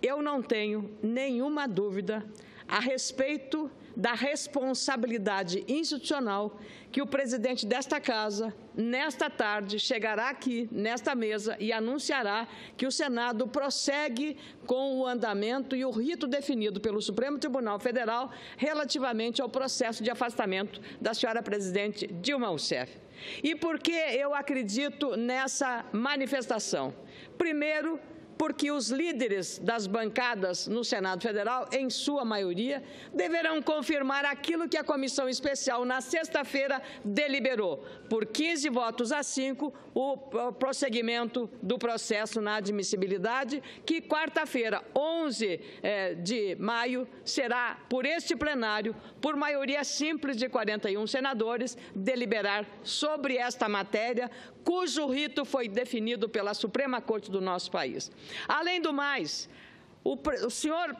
eu não tenho nenhuma dúvida a respeito da responsabilidade institucional que o presidente desta Casa, nesta tarde, chegará aqui, nesta mesa, e anunciará que o Senado prossegue com o andamento e o rito definido pelo Supremo Tribunal Federal relativamente ao processo de afastamento da senhora presidente Dilma Rousseff. E por que eu acredito nessa manifestação? Primeiro, porque os líderes das bancadas no Senado Federal, em sua maioria, deverão confirmar aquilo que a Comissão Especial, na sexta-feira, deliberou. Por 15 votos a 5, o prosseguimento do processo na admissibilidade, que quarta-feira, 11 de maio, será, por este plenário, por maioria simples de 41 senadores, deliberar sobre esta matéria, cujo rito foi definido pela Suprema Corte do nosso país. Além do mais, o senhor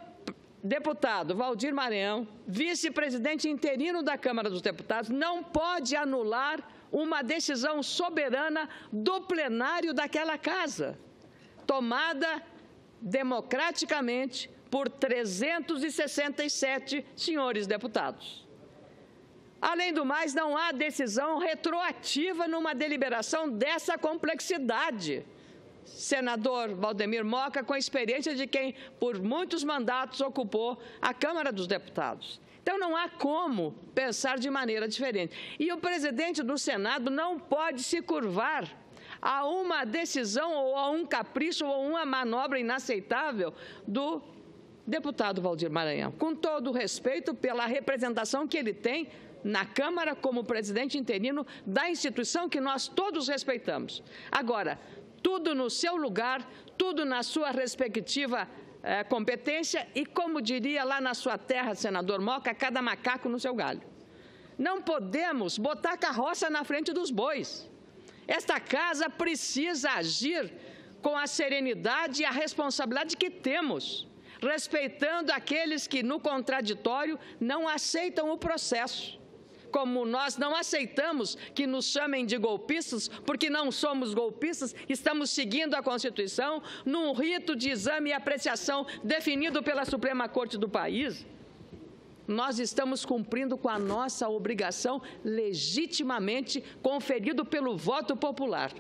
deputado Waldir Maranhão, vice-presidente interino da Câmara dos Deputados, não pode anular uma decisão soberana do plenário daquela casa, tomada democraticamente por 367 senhores deputados. Além do mais, não há decisão retroativa numa deliberação dessa complexidade. Senador Valdemir Moca, com a experiência de quem, por muitos mandatos, ocupou a Câmara dos Deputados. Então, não há como pensar de maneira diferente. E o presidente do Senado não pode se curvar a uma decisão ou a um capricho ou uma manobra inaceitável do deputado Waldir Maranhão, com todo o respeito pela representação que ele tem na Câmara como presidente interino da instituição que nós todos respeitamos. Agora, tudo no seu lugar, tudo na sua respectiva competência e, como diria lá na sua terra, senador Moca, cada macaco no seu galho. Não podemos botar a carroça na frente dos bois. Esta Casa precisa agir com a serenidade e a responsabilidade que temos, respeitando aqueles que, no contraditório, não aceitam o processo. Como nós não aceitamos que nos chamem de golpistas, porque não somos golpistas, estamos seguindo a Constituição num rito de exame e apreciação definido pela Suprema Corte do país. Nós estamos cumprindo com a nossa obrigação legitimamente conferido pelo voto popular.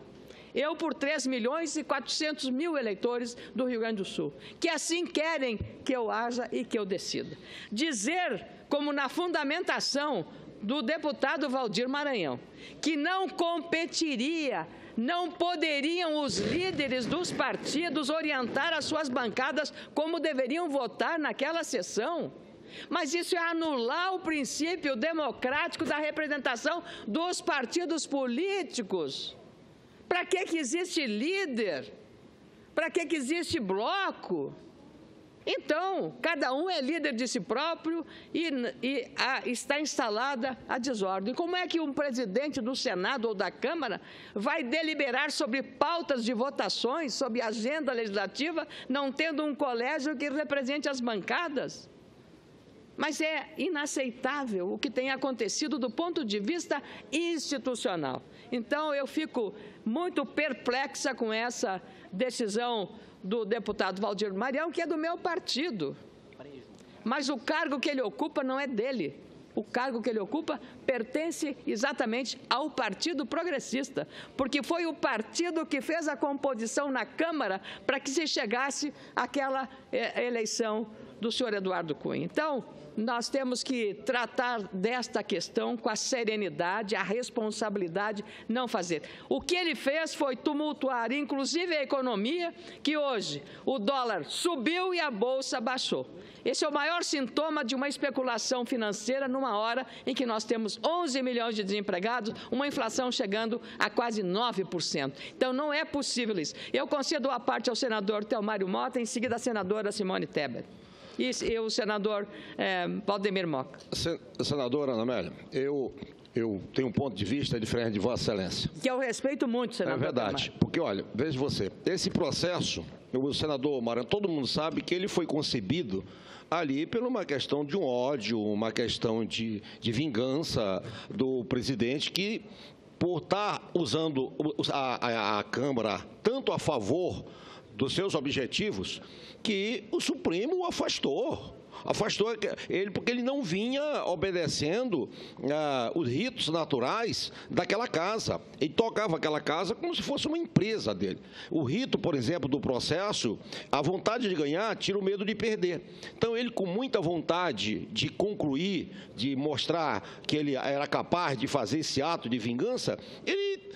Eu por 3.400.000 eleitores do Rio Grande do Sul, que assim querem que eu haja e que eu decida. Dizer, como na fundamentação do deputado Waldir Maranhão, que não competiria, não poderiam os líderes dos partidos orientar as suas bancadas como deveriam votar naquela sessão. Mas isso é anular o princípio democrático da representação dos partidos políticos. Para que existe líder? Para que existe bloco? Então, cada um é líder de si próprio e está instalada a desordem. Como é que um presidente do Senado ou da Câmara vai deliberar sobre pautas de votações, sobre agenda legislativa, não tendo um colégio que represente as bancadas? Mas é inaceitável o que tem acontecido do ponto de vista institucional. Então, eu fico muito perplexa com essa decisão do deputado Waldir Maranhão, que é do meu partido. Mas o cargo que ele ocupa não é dele. O cargo que ele ocupa pertence exatamente ao Partido Progressista, porque foi o partido que fez a composição na Câmara para que se chegasse àquela eleição do senhor Eduardo Cunha. Então, nós temos que tratar desta questão com a serenidade, a responsabilidade, não fazer. O que ele fez foi tumultuar, inclusive a economia, que hoje o dólar subiu e a Bolsa baixou. Esse é o maior sintoma de uma especulação financeira numa hora em que nós temos 11 milhões de desempregados, uma inflação chegando a quase 9%. Então, não é possível isso. Eu concedo a parte ao senador Telmário Mota, em seguida a senadora Simone Tebet. E o senador Valdemir Moca. Senadora Ana Amélia, eu tenho um ponto de vista diferente de Vossa Excelência. Que eu respeito muito, senador. É verdade, porque, olha, veja você, esse processo, o senador Maranhão, todo mundo sabe que ele foi concebido ali por uma questão de um ódio, uma questão de vingança do presidente que, por estar usando a Câmara tanto a favor dos seus objetivos que o Supremo o afastou ele porque ele não vinha obedecendo os ritos naturais daquela casa. Ele tocava aquela casa como se fosse uma empresa dele. O rito, por exemplo, do processo, a vontade de ganhar tira o medo de perder. Então, ele, com muita vontade de concluir, de mostrar que ele era capaz de fazer esse ato de vingança, ele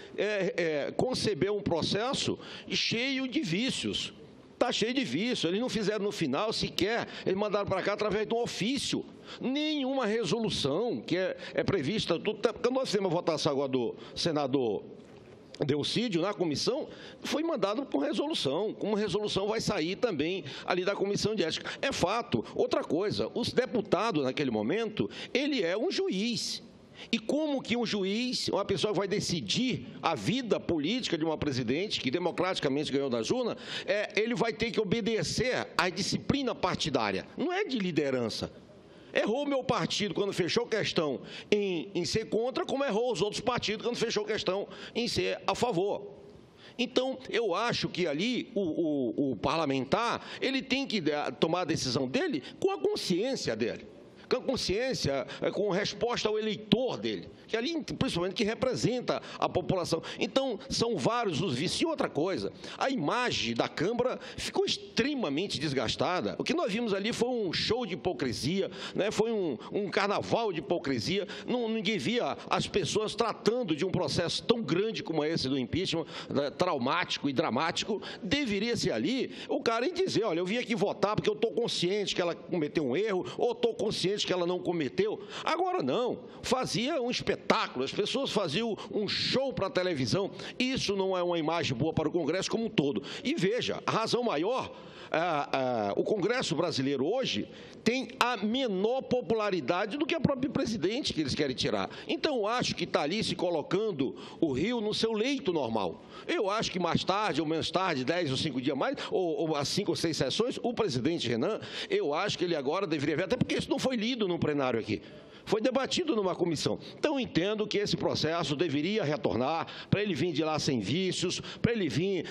concebeu um processo cheio de vícios. Está cheio de vício, eles não fizeram no final sequer, eles mandaram para cá através de um ofício, nenhuma resolução que é prevista, porque nós temos a votação agora do senador Delcídio na comissão, foi mandado com resolução, como resolução vai sair também ali da comissão de ética. É fato. Outra coisa, os deputados naquele momento, ele é um juiz. E como que um juiz, uma pessoa que vai decidir a vida política de uma presidente, que democraticamente ganhou das urnas, ele vai ter que obedecer à disciplina partidária, não é de liderança. Errou o meu partido quando fechou questão em ser contra, como errou os outros partidos quando fechou questão em ser a favor. Então, eu acho que ali o parlamentar, ele tem que tomar a decisão dele com a consciência dele. Com consciência, com resposta ao eleitor dele, que ali, principalmente, que representa a população. Então, são vários os vícios. E outra coisa, a imagem da Câmara ficou extremamente desgastada. O que nós vimos ali foi um show de hipocrisia, né? Foi um carnaval de hipocrisia. Ninguém via as pessoas tratando de um processo tão grande como esse do impeachment, né, traumático e dramático. Deveria ser ali o cara dizer, olha, eu vim aqui votar porque eu estou consciente que ela cometeu um erro, ou estou consciente que ela não cometeu. Agora não, fazia um espetáculo, as pessoas faziam um show para a televisão. Isso não é uma imagem boa para o Congresso como um todo. E veja, a razão maior, o Congresso brasileiro hoje tem a menor popularidade do que a própria presidente que eles querem tirar. Então, eu acho que está ali se colocando o Rio no seu leito normal. Eu acho que mais tarde, ou menos tarde, 10 ou 5 dias mais, ou as 5 ou 6 sessões, o presidente Renan, eu acho que ele agora deveria ver, até porque isso não foi lido no plenário aqui. Foi debatido numa comissão. Então, entendo que esse processo deveria retornar, para ele vir de lá sem vícios, para ele vir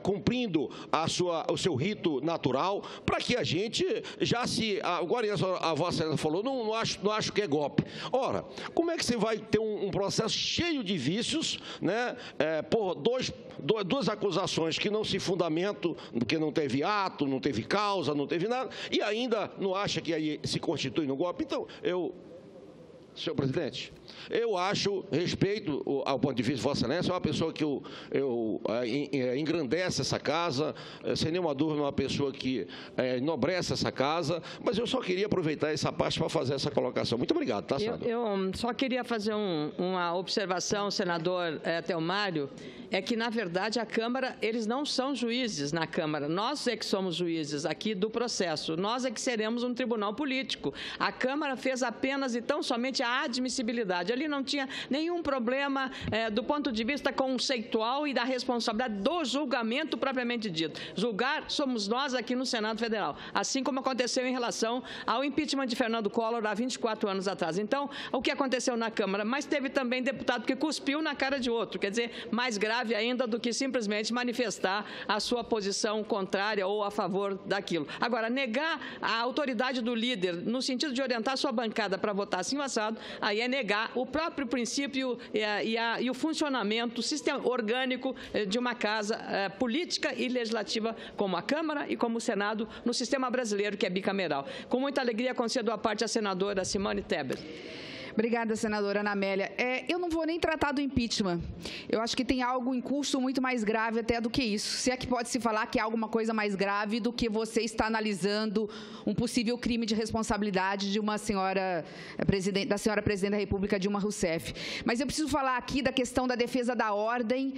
cumprindo o seu rito natural, para que a gente já se... Agora, a Vossa Excelência falou, não acho que é golpe. Ora, como é que você vai ter um processo cheio de vícios, né, por duas acusações que não se fundamentam, porque não teve ato, não teve causa, não teve nada, e ainda não acha que aí se constitui no golpe? Então, senhor presidente, eu acho, respeito ao ponto de vista de Vossa Excelência, é uma pessoa que engrandece essa casa, sem nenhuma dúvida, uma pessoa que enobrece essa casa, mas eu só queria aproveitar essa parte para fazer essa colocação. Muito obrigado, tá, senador? Eu só queria fazer uma observação, senador Telmário, é que, na verdade, a Câmara, eles não são juízes na Câmara. Nós é que somos juízes aqui do processo. Nós é que seremos um tribunal político. A Câmara fez apenas e tão somente a admissibilidade. Ali não tinha nenhum problema do ponto de vista conceitual e da responsabilidade do julgamento propriamente dito. Julgar somos nós aqui no Senado Federal, assim como aconteceu em relação ao impeachment de Fernando Collor há 24 anos atrás. Então, o que aconteceu na Câmara? Mas teve também deputado que cuspiu na cara de outro, quer dizer, mais grave ainda do que simplesmente manifestar a sua posição contrária ou a favor daquilo. Agora, negar a autoridade do líder no sentido de orientar a sua bancada para votar assim o assado, aí é negar o próprio princípio e o funcionamento sistema orgânico de uma casa política e legislativa como a Câmara e como o Senado no sistema brasileiro, que é bicameral. Com muita alegria, concedo a parte à senadora Simone Tebet. Obrigada, senadora Ana Amélia. Eu não vou nem tratar do impeachment. Eu acho que tem algo em curso muito mais grave até do que isso. Se é que pode se falar que há alguma coisa mais grave do que você está analisando um possível crime de responsabilidade de uma senhora presidente da República, Dilma Rousseff. Mas eu preciso falar aqui da questão da defesa da ordem,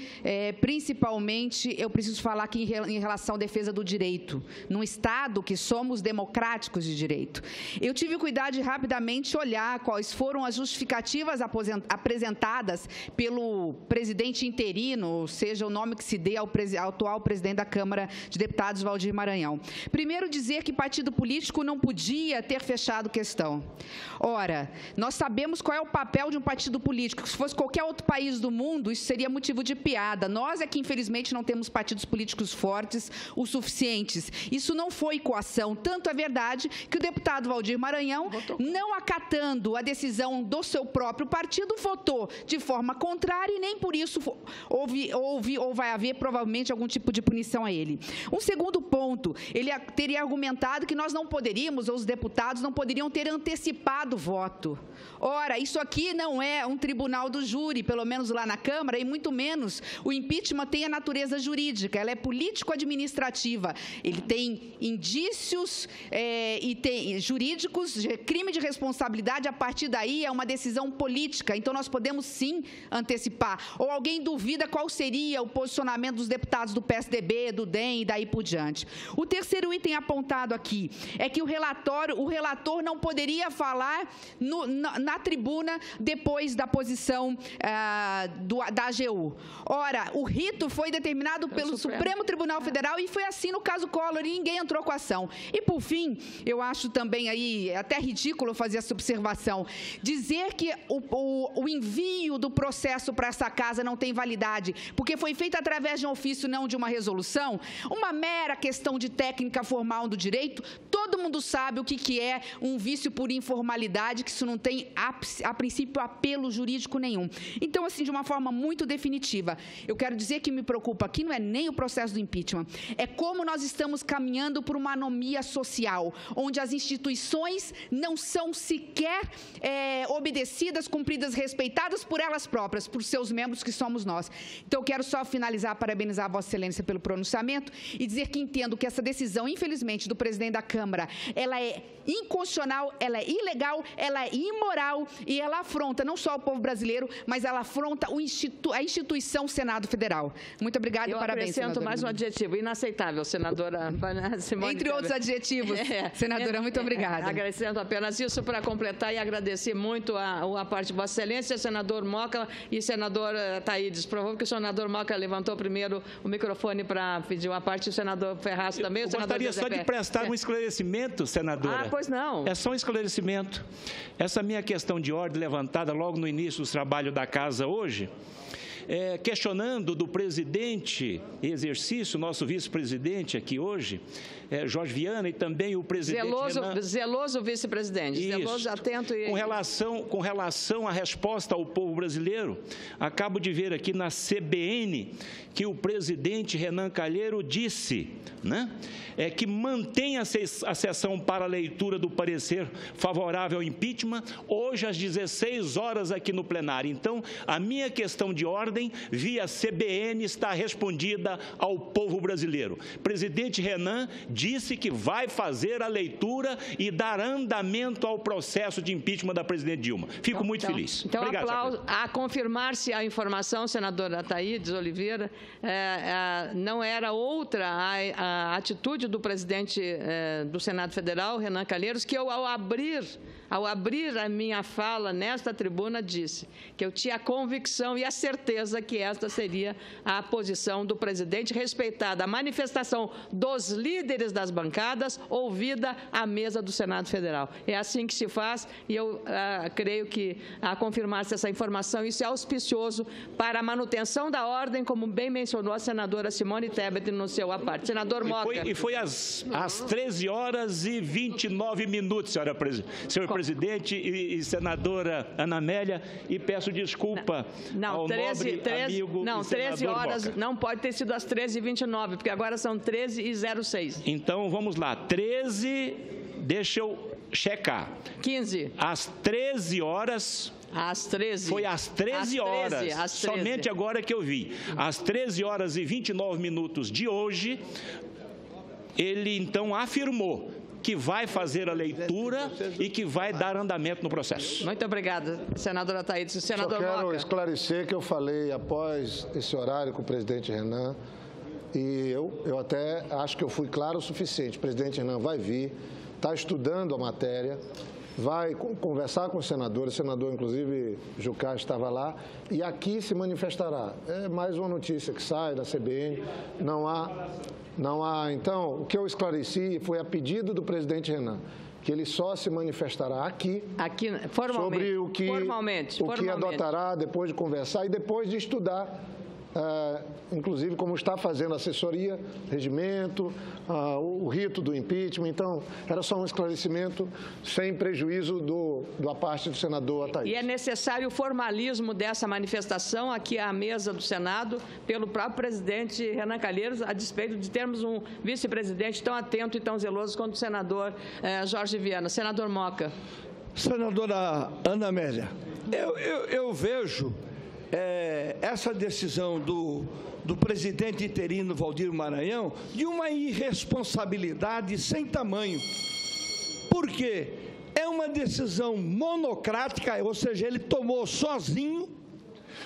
principalmente eu preciso falar aqui em relação à defesa do direito. Num Estado que somos democráticos de direito. Eu tive o cuidado de rapidamente olhar quais foram as justificativas apresentadas pelo presidente interino, seja o nome que se dê ao atual presidente da Câmara de Deputados, Valdir Maranhão. Primeiro, dizer que partido político não podia ter fechado questão. Ora, nós sabemos qual é o papel de um partido político. Se fosse qualquer outro país do mundo, isso seria motivo de piada. Nós é que, infelizmente, não temos partidos políticos fortes o suficientes. Isso não foi coação. Tanto é verdade que o deputado Valdir Maranhão, não acatando a decisão do seu próprio partido, votou de forma contrária e nem por isso ou vai haver provavelmente algum tipo de punição a ele. Um segundo ponto, ele teria argumentado que nós não poderíamos, ou os deputados não poderiam ter antecipado o voto. Ora, isso aqui não é um tribunal do júri, pelo menos lá na Câmara, e muito menos o impeachment tem a natureza jurídica, ela é político-administrativa. Ele tem indícios e tem jurídicos de crime de responsabilidade, a partir daí é uma decisão política, então nós podemos sim antecipar. Ou alguém duvida qual seria o posicionamento dos deputados do PSDB, do DEM e daí por diante. O terceiro item apontado aqui é que o relator não poderia falar na tribuna depois da posição da AGU. Ora, o rito foi determinado pelo Supremo Tribunal Federal e foi assim no caso Collor e ninguém entrou com a ação. E, por fim, eu acho também aí até ridículo fazer essa observação, dizer que o envio do processo para essa casa não tem validade, porque foi feito através de um ofício, não de uma resolução, uma mera questão de técnica formal do direito. Todo mundo sabe o que é um vício por informalidade, que isso não tem, a princípio, apelo jurídico nenhum. Então, assim, de uma forma muito definitiva, eu quero dizer que me preocupa aqui não é nem o processo do impeachment, é como nós estamos caminhando por uma anomia social, onde as instituições não são sequer obedecidas, cumpridas, respeitadas por elas próprias, por seus membros, que somos nós. Então, eu quero só finalizar, parabenizar a Vossa Excelência pelo pronunciamento e dizer que entendo que essa decisão, infelizmente, do presidente da Câmara, ela é inconstitucional, ela é ilegal, ela é imoral e ela afronta não só o povo brasileiro, mas ela afronta a instituição Senado Federal. Muito obrigada e parabéns, senadora. Eu acrescento mais um adjetivo, inaceitável, senadora Simone Entre outros adjetivos, senadora, muito obrigada. Agradecendo apenas isso para completar e agradecer muito a parte de Vossa Excelência, senador Moca e senador Taídes. Provou que o senador Moca levantou primeiro o microfone para pedir uma parte, o senador Ferraz também. Eu gostaria só de prestar um esclarecimento, senadora. Ah, pois não. É só um esclarecimento. Essa minha questão de ordem levantada logo no início dos trabalhos da Casa hoje, questionando do presidente em exercício, nosso vice-presidente aqui hoje, Jorge Viana, e também o presidente Zeloso vice-presidente, zeloso, atento. Com relação à resposta ao povo brasileiro, acabo de ver aqui na CBN que o presidente Renan Calheiro disse, né, que mantém a sessão para a leitura do parecer favorável ao impeachment hoje às 16 horas aqui no plenário. Então, a minha questão de ordem via CBN está respondida ao povo brasileiro. Presidente Renan disse que vai fazer a leitura e dar andamento ao processo de impeachment da presidente Dilma. Fico muito feliz. Então, obrigado, aplauso. A confirmar-se a informação, senadora Taídes Oliveira, não era outra a atitude do presidente do Senado Federal, Renan Calheiros, que eu, ao abrir a minha fala nesta tribuna, disse que eu tinha a convicção e a certeza que esta seria a posição do presidente, respeitada a manifestação dos líderes das bancadas, ouvida a mesa do Senado Federal. É assim que se faz e eu creio que, a confirmar-se essa informação, isso é auspicioso para a manutenção da ordem, como bem mencionou a senadora Simone Tebet no seu aparte. Senador Moca. E foi às 13 horas e 29 minutos, senhor presidente e senadora Ana Amélia, e peço desculpa ao nobre amigo Não, 13 horas, Moca. não pode ter sido às 13h29, porque agora são 13h06. Então, vamos lá, 13, deixa eu checar. 15. Às 13 horas... Às 13. Foi às 13 horas, somente agora que eu vi. Às 13 horas e 29 minutos de hoje, ele então afirmou que vai fazer a leitura e que vai dar andamento no processo. Muito obrigada, senadora Taídes. Senador Moca. Eu quero esclarecer que eu falei após esse horário com o presidente Renan, e eu até acho que eu fui claro o suficiente. O presidente Renan vai vir, está estudando a matéria, vai conversar com os senadores, o senador, inclusive, Jucá estava lá, e aqui se manifestará. É mais uma notícia que sai da CBN, não há. Então, o que eu esclareci foi a pedido do presidente Renan, que ele só se manifestará aqui formalmente, sobre o que adotará depois de conversar e depois de estudar, inclusive como está fazendo a assessoria, regimento, o rito do impeachment. Então, era só um esclarecimento sem prejuízo da parte do senador Ataíde. E é necessário o formalismo dessa manifestação aqui à mesa do Senado pelo próprio presidente Renan Calheiros, a despeito de termos um vice-presidente tão atento e tão zeloso quanto o senador Jorge Viana. Senador Moca. Senadora Ana Amélia, eu vejo essa decisão do presidente interino Valdir Maranhão de uma irresponsabilidade sem tamanho. Por quê? É uma decisão monocrática, ou seja, ele tomou sozinho,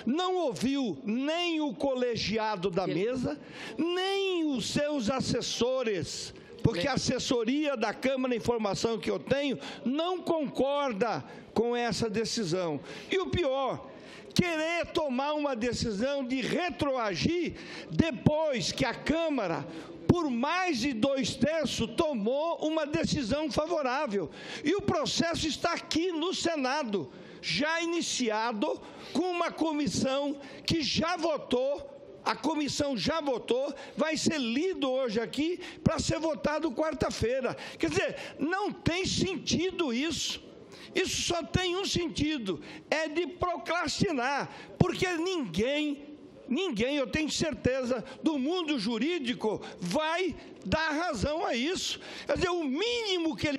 não ouviu nem o colegiado da mesa, nem os seus assessores, porque a assessoria da Câmara, a informação que eu tenho, não concorda com essa decisão. E o pior, querer tomar uma decisão de retroagir depois que a Câmara, por mais de 2/3, tomou uma decisão favorável. E o processo está aqui no Senado, já iniciado, com uma comissão que já votou. A comissão já votou, vai ser lido hoje aqui para ser votado quarta-feira. Quer dizer, não tem sentido isso. Isso só tem um sentido, é de procrastinar, porque ninguém, eu tenho certeza, do mundo jurídico vai dar razão a isso. Quer dizer, o mínimo que ele...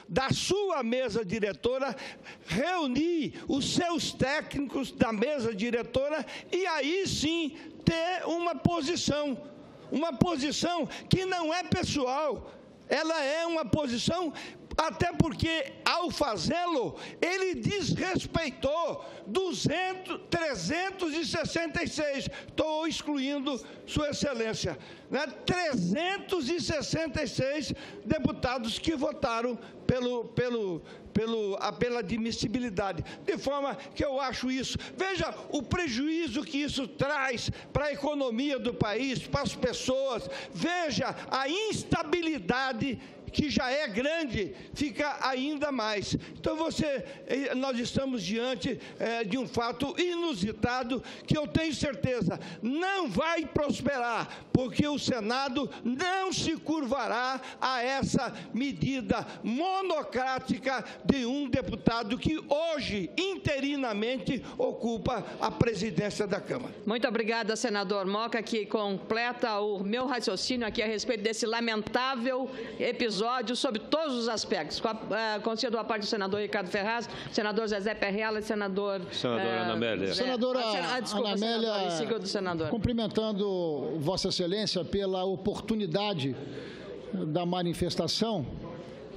da sua mesa diretora, reunir os seus técnicos da mesa diretora e aí sim ter uma posição que não é pessoal, ela é uma posição, até porque, ao fazê-lo, ele desrespeitou 366, estou excluindo Sua Excelência, né? 366 deputados que votaram pela admissibilidade, de forma que eu acho isso. Veja o prejuízo que isso traz para a economia do país, para as pessoas, veja a instabilidade que já é grande, fica ainda mais. Então, nós estamos diante de um fato inusitado que eu tenho certeza não vai prosperar, porque o Senado não se curvará a essa medida monocrática de um deputado que hoje, interinamente, ocupa a presidência da Câmara. Muito obrigada, senador Moca, que completa o meu raciocínio aqui a respeito desse lamentável episódio sobre todos os aspectos. Concedido a parte do senador Ricardo Ferraz, senador Zezé Perrella e senadora Ana Amélia. Senadora Ana Amélia, cumprimentando Vossa Excelência pela oportunidade da manifestação,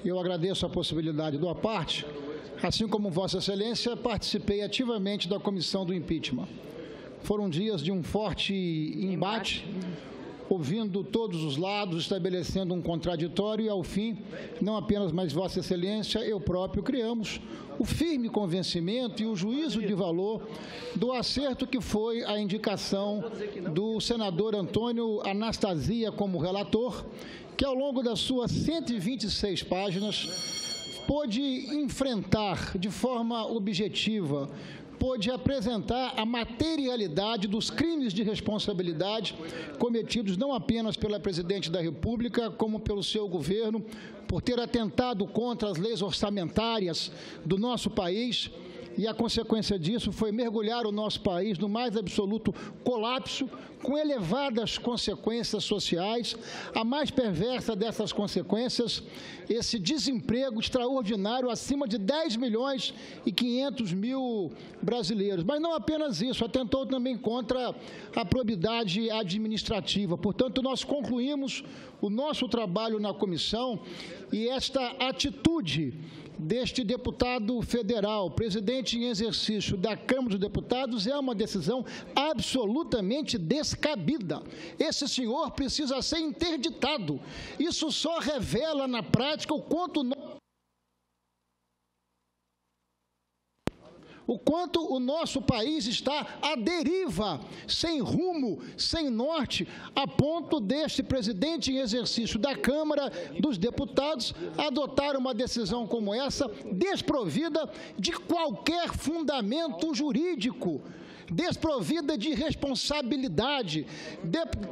eu agradeço a possibilidade da parte, assim como Vossa Excelência, participei ativamente da comissão do impeachment. Foram dias de um forte embate, ouvindo todos os lados, estabelecendo um contraditório e, ao fim, não apenas mais Vossa Excelência, eu próprio criamos o firme convencimento e o juízo de valor do acerto que foi a indicação do senador Antônio Anastasia como relator, que ao longo das suas 126 páginas pôde enfrentar de forma objetiva, pôde apresentar a materialidade dos crimes de responsabilidade cometidos não apenas pela Presidente da República, como pelo seu governo, por ter atentado contra as leis orçamentárias do nosso país, e a consequência disso foi mergulhar o nosso país no mais absoluto colapso, com elevadas consequências sociais. A mais perversa dessas consequências, esse desemprego extraordinário acima de 10.500.000 brasileiros. Mas não apenas isso, atentou também contra a probidade administrativa. Portanto, nós concluímos o nosso trabalho na comissão e esta atitude deste deputado federal, presidente em exercício da Câmara dos Deputados, é uma decisão absolutamente descabida. Esse senhor precisa ser interditado. Isso só revela na prática o quanto o nosso país está à deriva, sem rumo, sem norte, a ponto deste presidente em exercício da Câmara dos Deputados adotar uma decisão como essa, desprovida de qualquer fundamento jurídico, desprovida de responsabilidade,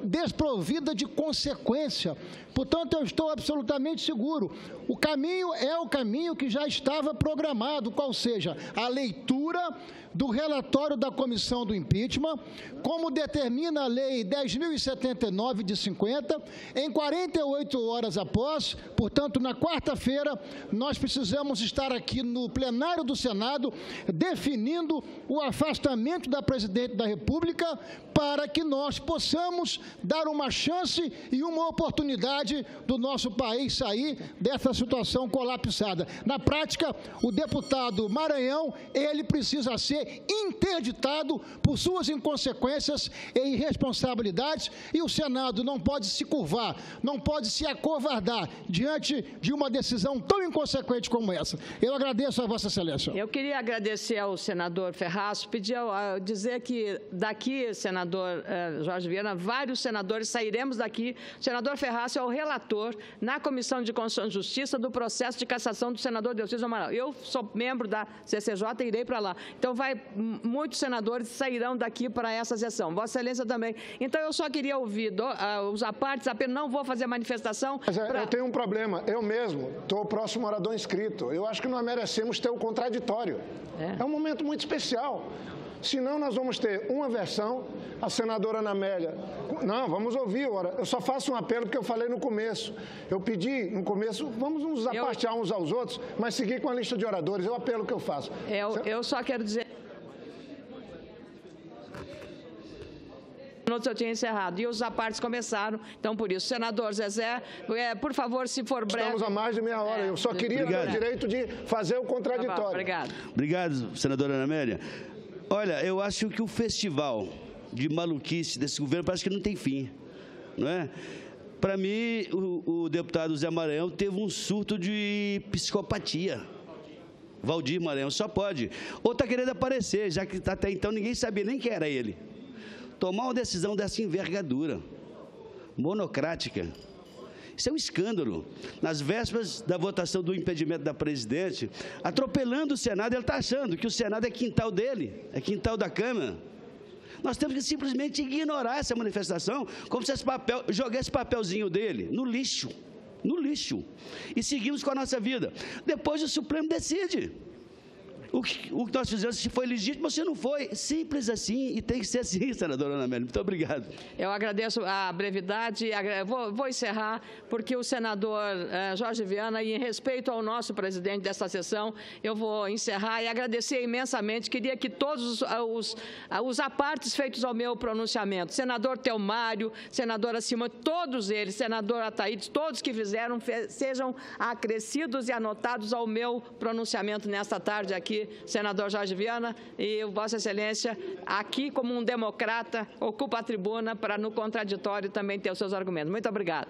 desprovida de consequência. Portanto, eu estou absolutamente seguro. O caminho é o caminho que já estava programado, qual seja a leitura do relatório da comissão do impeachment, como determina a lei 10.079 de 50, em 48 horas após, portanto, na quarta-feira, nós precisamos estar aqui no plenário do Senado definindo o afastamento da presidente da República para que nós possamos dar uma chance e uma oportunidade do nosso país sair dessa situação colapsada. Na prática, o deputado Maranhão, ele precisa ser interditado por suas inconsequências e irresponsabilidades, e o Senado não pode se curvar, não pode se acovardar diante de uma decisão tão inconsequente como essa. Eu agradeço a Vossa Excelência. Eu queria agradecer ao senador Ferraz, dizer que daqui, senador Jorge Viana, vários senadores sairemos daqui. O senador Ferraz é o relator na Comissão de Constituição e Justiça do processo de cassação do senador Delcísio Amaral. Eu sou membro da CCJ e irei para lá. Então, muitos senadores sairão daqui para essa sessão. Vossa Excelência também. Então, eu só queria ouvir os apartes, apenas não vou fazer manifestação. Mas eu tenho um problema. Eu mesmo estou o próximo orador inscrito. Eu acho que nós merecemos ter o contraditório. É um momento muito especial. Senão, nós vamos ter uma versão, a senadora Ana Amélia. Não, vamos ouvir. Eu só faço um apelo porque eu falei no começo. Eu pedi no começo, vamos nos apartear uns aos outros, mas seguir com a lista de oradores. É o apelo que eu faço. Eu só quero dizer... eu tinha encerrado. E os apartes começaram, então por isso. Senador Zezé, por favor, se for breve... Estamos a mais de meia hora. Eu só queria ter o direito de fazer o contraditório. Tá bom, obrigado. Obrigado, senadora Ana Amélia. Olha, eu acho que o festival de maluquice desse governo parece que não tem fim, não é? Para mim, o deputado Zé Maranhão teve um surto de psicopatia. Valdir Maranhão só pode. Ou está querendo aparecer, já que até então ninguém sabia nem quem era ele. Tomar uma decisão dessa envergadura, monocrática, isso é um escândalo. Nas vésperas da votação do impedimento da presidente, atropelando o Senado, ele está achando que o Senado é quintal dele, é quintal da Câmara. Nós temos que simplesmente ignorar essa manifestação, como se jogar esse papelzinho dele no lixo, e seguimos com a nossa vida. Depois o Supremo decide. O que nós fizemos, se foi legítimo ou se não foi. Simples assim, e tem que ser assim, senadora Ana Amélia. Muito obrigado. Eu agradeço a brevidade. Vou encerrar, porque o senador Jorge Viana, e em respeito ao nosso presidente desta sessão, eu vou encerrar e agradecer imensamente. Queria que todos os apartes feitos ao meu pronunciamento, senador Teomário, senadora Simone, todos eles, senador Ataídes, todos que fizeram, sejam acrescidos e anotados ao meu pronunciamento nesta tarde aqui, senador Jorge Viana, e Vossa Excelência, aqui como um democrata, ocupa a tribuna para, no contraditório, também ter os seus argumentos. Muito obrigado.